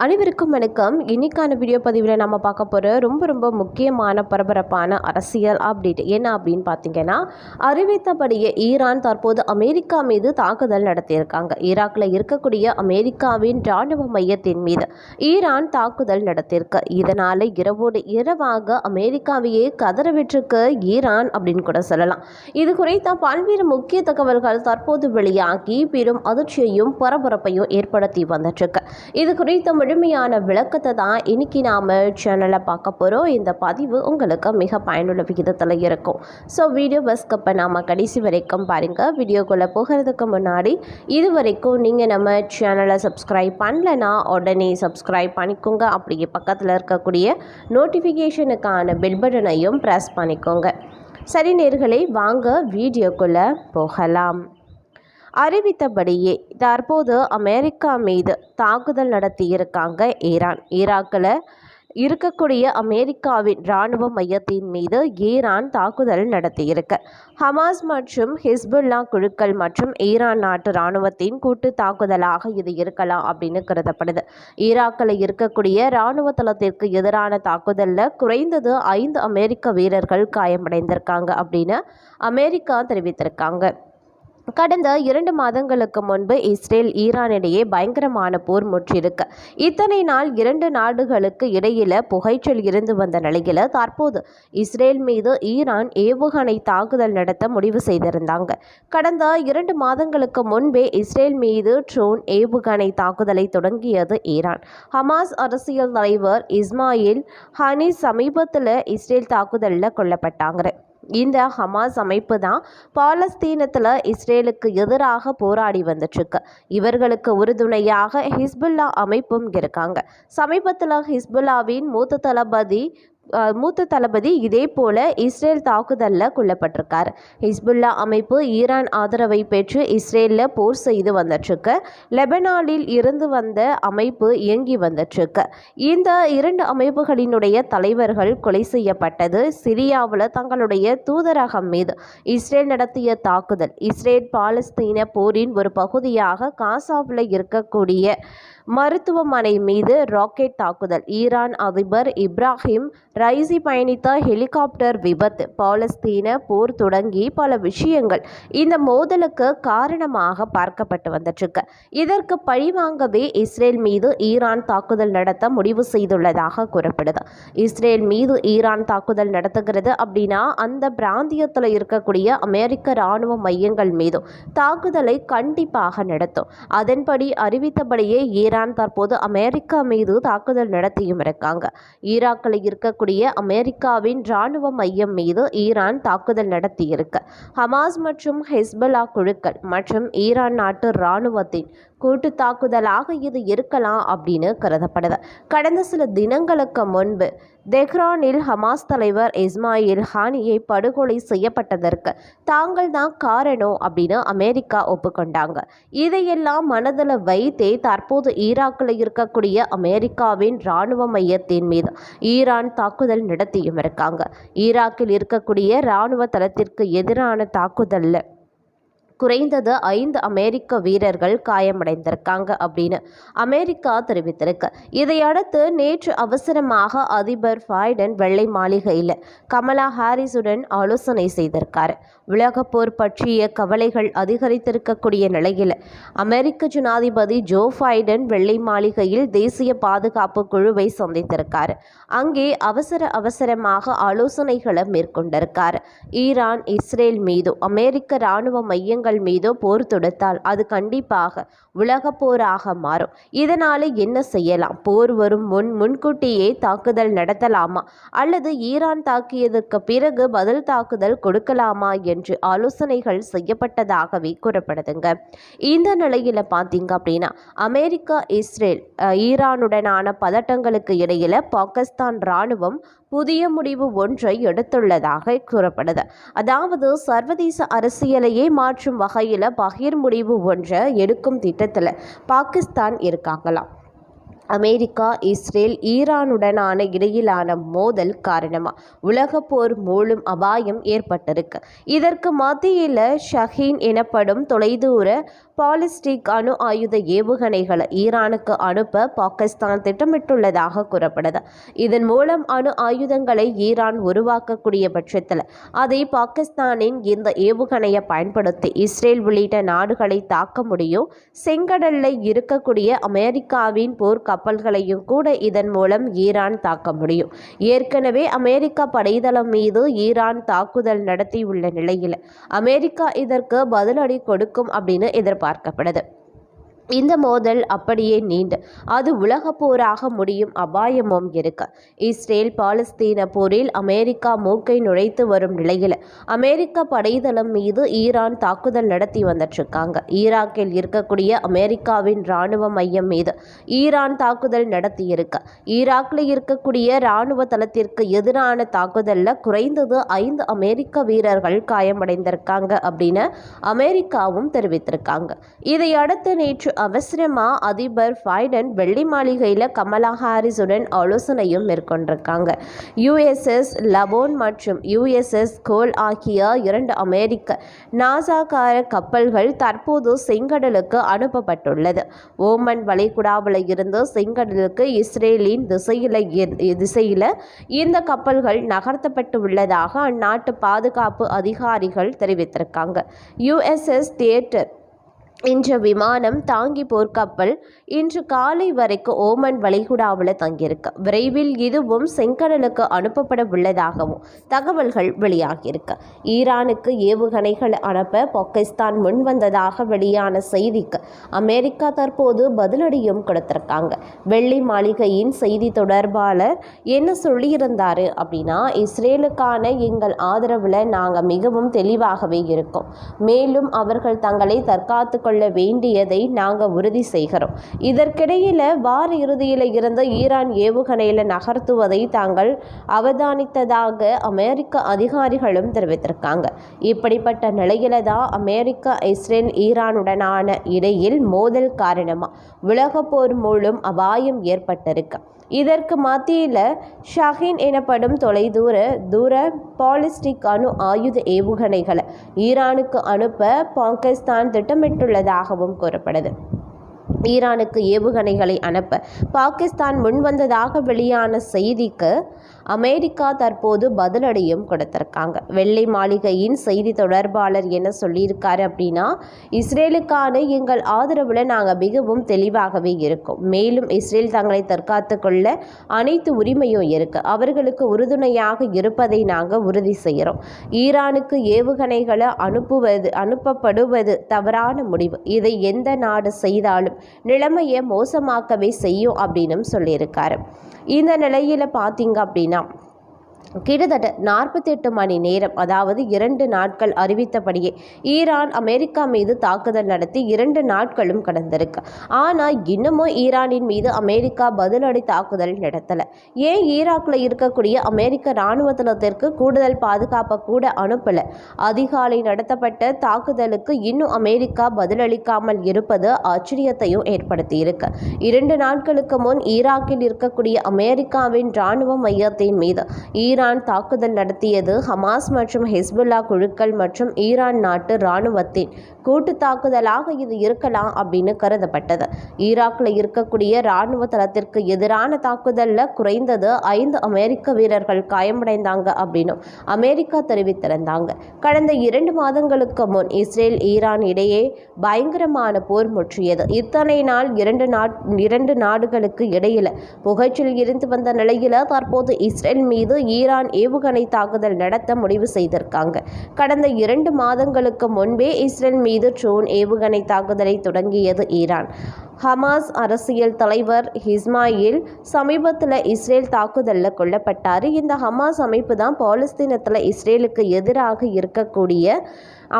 அனைவருக்கும் வணக்கம். இன்னைக்கான வீடியோ பதிவில் நம்ம பார்க்க போகிற ரொம்ப முக்கியமான பரபரப்பான அரசியல் அப்டேட் என்ன அப்படின்னு பார்த்தீங்கன்னா, அறிவித்தபடியே ஈரான் தற்போது அமெரிக்கா மீது தாக்குதல் நடத்தியிருக்காங்க. ஈராக்கில் இருக்கக்கூடிய அமெரிக்காவின் இராணுவ மையத்தின் மீது ஈரான் தாக்குதல் நடத்தியிருக்கு. இதனால் இரவோடு இரவாக அமெரிக்காவையே கதறவிட்டிருக்கு ஈரான் அப்படின்னு கூட சொல்லலாம். இது குறித்த பல்வேறு முக்கிய தகவல்கள் தற்போது வெளியாகி பெரும் அதிர்ச்சியையும் பரபரப்பையும் ஏற்படுத்தி வந்துட்டுருக்கு. இது குறித்த முழுமையான விளக்கத்தை தான் இன்னைக்கு நாம் சேனலில் பார்க்க போகிறோம். இந்த பதிவு உங்களுக்கு மிக பயனுள்ள விகிதத்தில் இருக்கும். ஸோ வீடியோ பஸ்கப்போ நாம் கடைசி வரைக்கும் பாருங்கள். வீடியோக்குள்ளே போகிறதுக்கு முன்னாடி இது வரைக்கும் நீங்கள் நம்ம சேனலை சப்ஸ்கிரைப் பண்ணலைன்னா உடனே சப்ஸ்கிரைப் பண்ணிக்கோங்க. அப்படியே பக்கத்தில் இருக்கக்கூடிய நோட்டிஃபிகேஷனுக்கான பெல் பட்டனையும் ப்ரெஸ் பண்ணிக்கோங்க. சரி நேயர்களே, வாங்க வீடியோக்குள்ளே போகலாம். அறிவித்தபடியே தற்போது அமெரிக்கா மீது தாக்குதல் நடத்தியிருக்காங்க ஈராக்கில் இருக்கக்கூடிய அமெரிக்காவின் இராணுவ மையத்தின் மீது ஈரான் தாக்குதல் நடத்தியிருக்கு. ஹமாஸ் மற்றும் ஹிஸ்புல்லா குழுக்கள் மற்றும் ஈரான் நாட்டு இராணுவத்தின் கூட்டு தாக்குதலாக இது இருக்கலாம் அப்படின்னு கருதப்படுது. ஈராக்கில் இருக்கக்கூடிய இராணுவ தளத்திற்கு எதிரான தாக்குதலில் குறைந்தது 5 அமெரிக்க வீரர்கள் காயமடைந்திருக்காங்க அப்படின்னு அமெரிக்கா தெரிவித்திருக்காங்க. கடந்த 2 மாதங்களுக்கு முன்பு இஸ்ரேல் ஈரானிடையே பயங்கரமான போர் முற்றிருக்கு. இத்தனை நாள் 2 நாடுகளுக்கு இடையில புகைச்சல் இருந்து வந்த நிலையில் தற்போது இஸ்ரேல் மீது ஈரான் ஏவுகணை தாக்குதல் நடத்த முடிவு செய்திருந்தாங்க. கடந்த 2 மாதங்களுக்கு முன்பே இஸ்ரேல் மீது ட்ரோன் ஏவுகணை தாக்குதலை தொடங்கியது ஈரான். ஹமாஸ் அரசியல் தலைவர் இஸ்மாயில் ஹனி சமீபத்தில் இஸ்ரேல் தாக்குதலில் கொல்லப்பட்டாங்க. இந்த ஹமாஸ் அமைப்பு தான் பாலஸ்தீனத்தில் இஸ்ரேலுக்கு எதிராக போராடி வந்துட்டுருக்கு. இவர்களுக்கு உறுதுணையாக ஹிஸ்புல்லா அமைப்பும் இருக்காங்க. சமீபத்தில் ஹிஸ்புல்லாவின் மூத்த தளபதி இதே போல இஸ்ரேல் தாக்குதலில் கொல்லப்பட்டிருக்கார். ஹிஸ்புல்லா அமைப்பு ஈரான் ஆதரவை பெற்று இஸ்ரேலில் போர் செய்து வந்துட்டுருக்கு. லெபனானில் இருந்து வந்த அமைப்பு இயங்கி வந்துட்டுருக்கு. இந்த 2 அமைப்புகளினுடைய தலைவர்கள் கொலை செய்யப்பட்டது. சிரியாவில் தங்களுடைய தூதரகம் மீது இஸ்ரேல் நடத்திய தாக்குதல் இஸ்ரேல் பாலஸ்தீன போரின் ஒரு பகுதியாக காசாவில் இருக்கக்கூடிய மருத்துவமனை மீது ராக்கெட் தாக்குதல், ஈரான் அதிபர் இப்ராஹிம் ரைசி பயணித்த ஹெலிகாப்டர் விபத்து, பாலஸ்தீன போர் தொடங்கி பல விஷயங்கள் இந்த மோதலுக்கு காரணமாக பார்க்கப்பட்டு வந்துட்டுருக்கு. இதற்கு பழிவாங்கவே இஸ்ரேல் மீது ஈரான் தாக்குதல் நடத்த முடிவு செய்துள்ளதாக கூறப்படுது. இஸ்ரேல் மீது ஈரான் தாக்குதல் நடத்துகிறது அப்படின்னா அந்த பிராந்தியத்தில் இருக்கக்கூடிய அமெரிக்க இராணுவ மையங்கள் மீதும் தாக்குதலை கண்டிப்பாக நடத்தும். அதன்படி அறிவித்தபடியே ஈரான் தற்போது அமெரிக்கா மீது தாக்குதல் நடத்தியும் இருக்காங்க. ஈராக்கில் இருக்கக்கூடிய அமெரிக்காவின் இராணுவ மையம் மீது ஈரான் தாக்குதல் நடத்தியிருக்கு. ஹமாஸ் மற்றும் ஹிஸ்புல்லா குழுக்கள் மற்றும் ஈரான் நாட்டு இராணுவத்தின் கூட்டு தாக்குதலாக இது இருக்கலாம் அப்படின்னு கருதப்படுது. கடந்த சில தினங்களுக்கு முன்பு தெஹ்ரானில் ஹமாஸ் தலைவர் இஸ்மாயில் ஹானியை படுகொலை செய்யப்பட்டதற்கு தாங்கள் தான் காரணம் அப்படின்னு அமெரிக்கா ஒப்புக்கொண்டாங்க. இதையெல்லாம் மனதில் வைத்தே தற்போது ஈராக்கில் இருக்கக்கூடிய அமெரிக்காவின் இராணுவ மையத்தின் மீது ஈரான் தாக்குதல் நடத்தியும் இருக்காங்க. ஈராக்கில் இருக்கக்கூடிய இராணுவ தளத்திற்கு எதிரான தாக்குதலில் குறைந்தது 5 அமெரிக்க வீரர்கள் காயமடைந்திருக்காங்க அப்படின்னு அமெரிக்கா தெரிவித்திருக்கு. இதையடுத்து நேற்று அவசரமாக அதிபர் பைடன் வெள்ளை மாளிகையில் கமலா ஹாரிஸுடன் ஆலோசனை செய்திருக்காரு. உலகப்போர் பற்றிய கவலைகள் அதிகரித்திருக்கக்கூடிய நிலையில் அமெரிக்க ஜனாதிபதி ஜோ பைடன் வெள்ளை மாளிகையில் தேசிய பாதுகாப்பு குழுவை சந்தித்திருக்காரு. அங்கே அவசரமாக ஆலோசனைகளை மேற்கொண்டிருக்காரு. ஈரான் இஸ்ரேல் மீது அமெரிக்க இராணுவ மையங்கள் மீது போர் தொடுத்தால் அது கண்டிப்பாக உலக போராக மாறும். இதனால என்ன செய்யலாம்? போர் வரும் முன்கூட்டியே தாக்குதல் நடத்தலாமா அல்லது ஈரான் தாக்கியதற்கு பிறகு பதில் தாக்குதல் கொடுக்கலாமா என்று ஆலோசனைகள் செய்யப்பட்டதாகவே கூறப்படுதுங்க. இந்த நிலையில பார்த்தீங்க அப்படின்னா அமெரிக்கா இஸ்ரேல் ஈரானுடனான பதட்டங்களுக்கு இடையில பாகிஸ்தான் இராணுவம் புதிய முடிவு ஒன்றை எடுத்துள்ளதாக கூறப்படுது. அதாவது சர்வதேச அரசியலையே மாற்றும் வகையில் பகிர் முடிவு ஒன்றை எடுக்கும் திட்டத்தில் பாகிஸ்தான் இருக்காங்களாம். அமெரிக்கா, இஸ்ரேல், ஈரானுடனான இடையிலான மோதல் காரணமாக உலகப்போர் மூலம் அபாயம் ஏற்பட்டிருக்கு. இதற்கு மத்தியில் ஷஹீன் எனப்படும் தொலைதூர பாலிஸ்டிக் அணு ஆயுத ஏவுகணைகளை ஈரானுக்கு அனுப்ப பாகிஸ்தான் திட்டமிட்டுள்ளதாக கூறப்படுது. இதன் மூலம் அணு ஆயுதங்களை ஈரான் உருவாக்கக்கூடிய பட்சத்தில் அதை பாகிஸ்தானின் இந்த ஏவுகணையை பயன்படுத்தி இஸ்ரேல் உள்ளிட்ட நாடுகளை தாக்க முடியும். செங்கடலில் இருக்கக்கூடிய அமெரிக்காவின் போர் கப்பல்களையும் கூட இதன் மூலம் ஈரான் தாக்க முடியும். ஏற்கனவே அமெரிக்கா படைத்தளம் மீது ஈரான் தாக்குதல் நடத்தியுள்ள நிலையில் அமெரிக்கா இதற்கு பதிலடி கொடுக்கும் அப்படின்னு எதிர்பார்க்கப்படுது. இந்த மோதல் அப்படியே நீண்டு அது உலக போராக முடியும் அபாயமும் இருக்கு. இஸ்ரேல் பாலஸ்தீன போரில் அமெரிக்கா மூக்கை நுழைத்து வரும் நிலையில் அமெரிக்க படைத்தளம் மீது ஈரான் தாக்குதல் நடத்தி வந்துட்டுருக்காங்க. ஈராக்கில் இருக்கக்கூடிய அமெரிக்காவின் இராணுவ மையம் மீது ஈரான் தாக்குதல் நடத்தியிருக்கு. ஈராக்கில் இருக்கக்கூடிய இராணுவ தளத்திற்கு எதிரான தாக்குதலில் குறைந்தது 5 அமெரிக்க வீரர்கள் காயமடைந்திருக்காங்க அப்படின்னு அமெரிக்காவும் தெரிவித்திருக்காங்க. இதையடுத்து நேற்று அவசரமா அதிபர் பைடன் வெள்ளை மாளிகையில் கமலா ஹாரிஸுடன் ஆலோசனையும் மேற்கொண்டிருக்காங்க. USS லபோன் மற்றும் USS கோல் ஆகிய 2 அமெரிக்க நாசாக்கார கப்பல்கள் தற்போது செங்கடலுக்கு அனுப்பப்பட்டுள்ளது. ஓமன் வளைகுடாவில் இருந்து செங்கடலுக்கு இஸ்ரேலின் திசையில் இந்த கப்பல்கள் நகர்த்தப்பட்டு உள்ளதாக அந்நாட்டு பாதுகாப்பு அதிகாரிகள் தெரிவித்திருக்காங்க. USS தியேட்டர் என்ற விமானம் தாங்கி போர்க்கப்பல் இன்று காலை வரைக்கும் ஓமன் வளைகுடாவில் தங்கியிருக்கு. விரைவில் இதுவும் செங்கடலுக்கு அனுப்பப்பட உள்ளதாகவும் தகவல்கள் வெளியாகியிருக்கு. ஈரானுக்கு ஏவுகணைகள் அனுப்ப பாகிஸ்தான் முன்வந்ததாக வெளியான செய்திக்கு அமெரிக்கா தற்போது பதிலடியும் கொடுத்திருக்காங்க. வெள்ளை மாளிகையின் செய்தி தொடர்பாளர் என்ன சொல்லியிருந்தாரு அப்படின்னா, இஸ்ரேலுக்கான எங்கள் ஆதரவில் நாங்கள் மிகவும் தெளிவாகவே இருக்கோம். மேலும் அவர்கள் தங்களை தற்காத்து கொள்ள வேண்டியதை நாங்கள் உறுதி செய்கிறோம். இதற்கிடையில் வார இறுதியில் இருந்து ஈரான் ஏவுகணையில் நகர்த்துவதை தாங்கள் அவதானித்ததாக அமெரிக்க அதிகாரிகளும் தெரிவித்திருக்காங்க. இப்படிப்பட்ட நிலையில தான் அமெரிக்கா, இஸ்ரேல், ஈரானுடனான இடையில் மோதல் காரணமாக உலகப்போர் மூலம் அபாயம் ஏற்பட்டிருக்கு. இதற்கு மத்தியில் ஷஹீன் எனப்படும் தூர பாலிஸ்டிக் அணு ஆயுத ஏவுகணைகளை ஈரானுக்கு அனுப்ப பாகிஸ்தான் திட்டமிட்டுள்ளதாகவும் கூறப்படுது. ஈரானுக்கு ஏவுகணைகளை அனுப்ப பாகிஸ்தான் முன்வந்ததாக வெளியான செய்திக்கு அமெரிக்கா தற்போது பதிலடியும் கொடுத்திருக்காங்க. வெள்ளை மாளிகையின் செய்தி தொடர்பாளர் என்ன சொல்லியிருக்காரு அப்படின்னா, இஸ்ரேலுக்கான எங்கள் ஆதரவில் நாங்கள் மிகவும் தெளிவாகவே இருக்கோம். மேலும் இஸ்ரேல் தங்களை தற்காத்து கொள்ள அனைத்து உரிமையும் இருக்கு. அவர்களுக்கு உறுதுணையாக இருப்பதை நாங்கள் உறுதி செய்கிறோம். ஈரானுக்கு ஏவுகணைகளை அனுப்பப்படுவது தவறான முடிவு. இதை எந்த நாடு செய்தாலும் நிலைமையை மோசமாக்கவே செய்யும் அப்படின்னு சொல்லியிருக்காரு. இந்த நிலையில் பார்த்தீங்க அப்படின்னா கிட்டத்தட்ட 48 மணி நேரம், அதாவது 2 நாட்கள் அறிவித்தபடியே ஈரான் அமெரிக்கா மீது தாக்குதல் நடத்தி 2 நாட்களும் கடந்திருக்கு. ஆனால் இன்னமும் ஈரானின் மீது அமெரிக்கா பதிலடி தாக்குதல் நடத்தலை. ஏன் ஈராக்கில் இருக்கக்கூடிய அமெரிக்க இராணுவ தளத்திற்கு கூடுதல் பாதுகாப்பை கூட அனுப்பலை? அதிகாலை நடத்தப்பட்ட தாக்குதலுக்கு இன்னும் அமெரிக்கா பதிலளிக்காமல் இருப்பது ஆச்சரியத்தையும் ஏற்படுத்தியிருக்கு. 2 நாட்களுக்கு முன் ஈராக்கில் இருக்கக்கூடிய அமெரிக்காவின் இராணுவ மையத்தின் மீது ஈரான் தாக்குதல் நடத்தியது ஹமாஸ் மற்றும் ஹெஸ்புல்லா குழுக்கள் மற்றும் ஈரான் நாட்டு இராணுவத்தின் கூட்டு தாக்குதலாக இது இருக்கலாம் அப்படின்னு கருதப்பட்டது. ஈராக்கில் இருக்கக்கூடிய இராணுவ தளத்திற்கு எதிரான தாக்குதலில் குறைந்தது 5 அமெரிக்க வீரர்கள் காயமடைந்தாங்க அப்படின்னு அமெரிக்கா தெரிவித்திருந்தாங்க. கடந்த 2 மாதங்களுக்கு முன் இஸ்ரேல், ஈரான் இடையே பயங்கரமான போர் முற்றியது. இத்தனை நாள் 2 நாடுகளுக்கு இடையில புகைச்சல் இருந்து வந்த நிலையில தற்போது இஸ்ரேல் மீது ஈரான் ஏவுகணை தாக்குதல் நடத்த முடிவு செய்திருக்காங்க. கடந்த 2 மாதங்களுக்கு முன்பே இஸ்ரேல் மீது ட்ரோன் ஏவுகணை தாக்குதலை தொடங்கியது ஈரான். ஹமாஸ் அரசியல் தலைவர் இஸ்மாயில் சமீபத்தில் இஸ்ரேல் தாக்குதலில் கொல்லப்பட்டார். இந்த ஹமாஸ் அமைப்பு தான் பாலஸ்தீனத்தில் இஸ்ரேலுக்கு எதிராக இருக்கக்கூடிய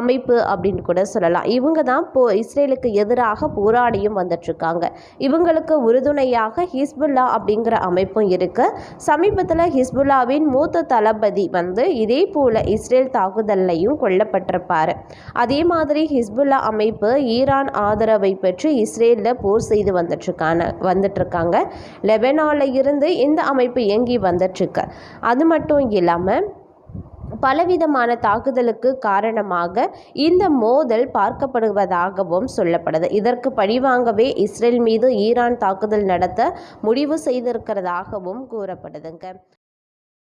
அமைப்பு அப்படின்னு கூட சொல்லலாம். இவங்க தான் இஸ்ரேலுக்கு எதிராக போராடியும் வந்துட்டுருக்காங்க. இவங்களுக்கு உறுதுணையாக ஹிஸ்புல்லா அப்படிங்கிற அமைப்பும் இருக்குது. சமீபத்தில் ஹிஸ்புல்லாவின் மூத்த தளபதி இதே போல் இஸ்ரேல் தாக்குதல்லையும் கொல்லப்பட்டிருப்பார். அதே மாதிரி ஹிஸ்புல்லா அமைப்பு ஈரான் ஆதரவை பெற்று இஸ்ரேலில் போர் செய்து வந்துட்டுருக்காங்க. லெபனானில் இருந்து இந்த அமைப்பு இயங்கி வந்துட்டுருக்கு. அது மட்டும் இல்லாமல் பலவிதமான தாக்குதலுக்கு காரணமாக இந்த மோதல் பார்க்கப்படுவதாகவும் சொல்லப்படுது. இதற்கு பழிவாங்கவே இஸ்ரேல் மீது ஈரான் தாக்குதல் நடத்த முடிவு செய்திருக்கிறதாகவும் கூறப்படுதுங்க.